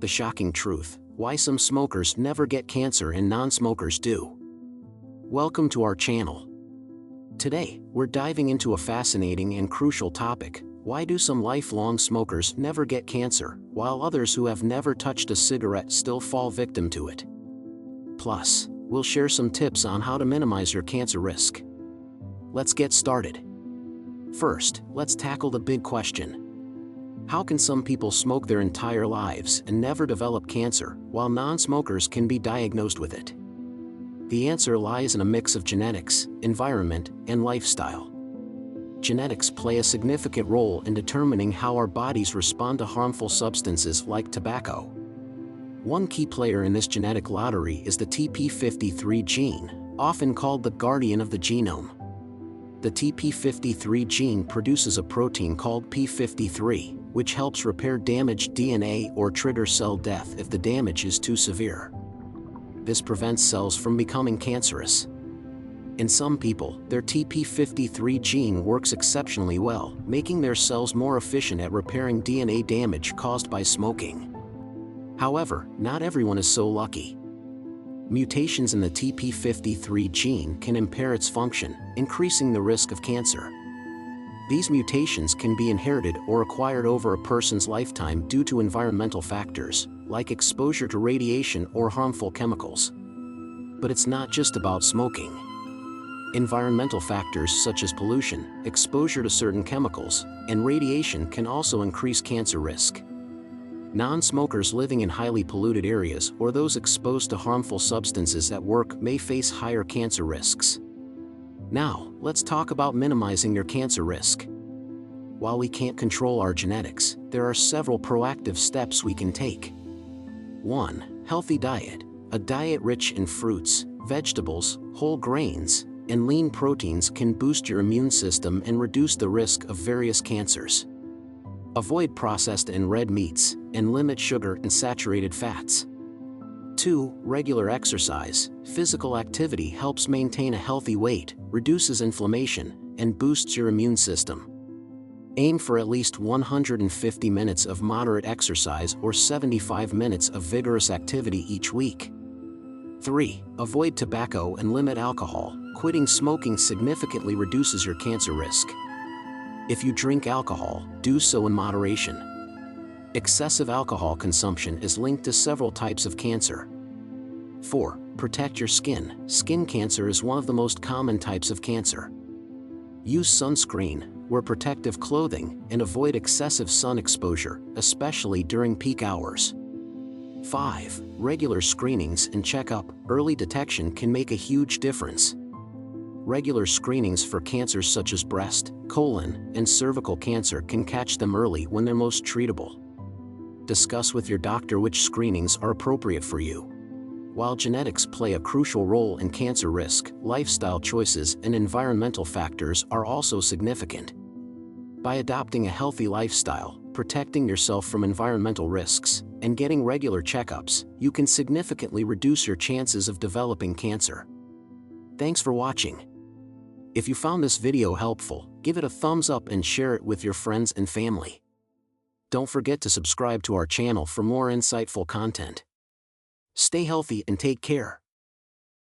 the shocking truth: why some smokers never get cancer and non-smokers do. Welcome to our channel. Today, we're diving into a fascinating and crucial topic: why do some lifelong smokers never get cancer, while others who have never touched a cigarette still fall victim to it? Plus, we'll share some tips on how to minimize your cancer risk. Let's get started. First, let's tackle the big question. How can some people smoke their entire lives and never develop cancer, while non-smokers can be diagnosed with it? The answer lies in a mix of genetics, environment, and lifestyle. Genetics play a significant role in determining how our bodies respond to harmful substances like tobacco. One key player in this genetic lottery is the TP53 gene, often called the guardian of the genome. The TP53 gene produces a protein called p53, which helps repair damaged DNA or trigger cell death if the damage is too severe. This prevents cells from becoming cancerous. In some people, their TP53 gene works exceptionally well, making their cells more efficient at repairing DNA damage caused by smoking. However, not everyone is so lucky. Mutations in the TP53 gene can impair its function, increasing the risk of cancer. These mutations can be inherited or acquired over a person's lifetime due to environmental factors, like exposure to radiation or harmful chemicals. But it's not just about smoking. Environmental factors such as pollution, exposure to certain chemicals, and radiation can also increase cancer risk. Non-smokers living in highly polluted areas or those exposed to harmful substances at work may face higher cancer risks. Now, let's talk about minimizing your cancer risk. While we can't control our genetics, there are several proactive steps we can take. 1. Healthy diet. A diet rich in fruits, vegetables, whole grains, and lean proteins can boost your immune system and reduce the risk of various cancers. Avoid processed and red meats, and limit sugar and saturated fats. 2. Regular exercise. Physical activity helps maintain a healthy weight, reduces inflammation, and boosts your immune system. Aim for at least 150 minutes of moderate exercise or 75 minutes of vigorous activity each week. 3. Avoid tobacco and limit alcohol. Quitting smoking significantly reduces your cancer risk. If you drink alcohol, do so in moderation. Excessive alcohol consumption is linked to several types of cancer. 4. Protect your skin. Skin cancer is one of the most common types of cancer. Use sunscreen, wear protective clothing, and avoid excessive sun exposure, especially during peak hours. 5. Regular screenings and checkup. Early detection can make a huge difference. Regular screenings for cancers such as breast, colon, and cervical cancer can catch them early when they're most treatable. Discuss with your doctor which screenings are appropriate for you. While genetics play a crucial role in cancer risk, lifestyle choices and environmental factors are also significant. By adopting a healthy lifestyle, protecting yourself from environmental risks, and getting regular checkups, you can significantly reduce your chances of developing cancer. Thanks for watching. If you found this video helpful, give it a thumbs up and share it with your friends and family. Don't forget to subscribe to our channel for more insightful content. Stay healthy and take care.